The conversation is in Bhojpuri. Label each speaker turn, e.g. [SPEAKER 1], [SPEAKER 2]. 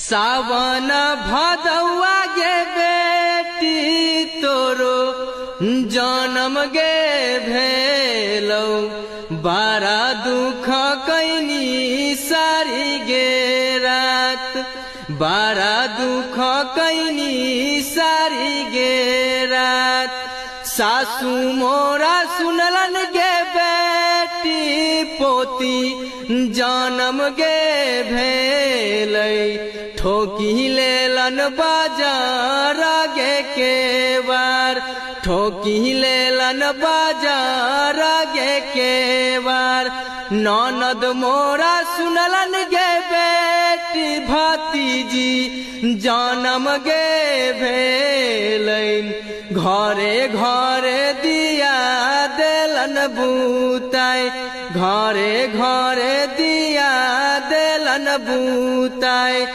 [SPEAKER 1] सावन भदौआ गे बेटी तोरो जन्म गे भेलौ बारा दुख कैनी सारी गे रात बारा दुख कैनी सारी गे रात सासू मोरा सुनलन गे बेटी पोती जन्म गे भेलै ठोकी लेलन बाजार गे केवार ठोकी लेलन बाजार गे केवार ननद मोरा सुनलन गे बेटी भतीजी जन्म गे भेलैन घरे घरे दिया देलन बूताय घरे घरे दिया देलन बूताय।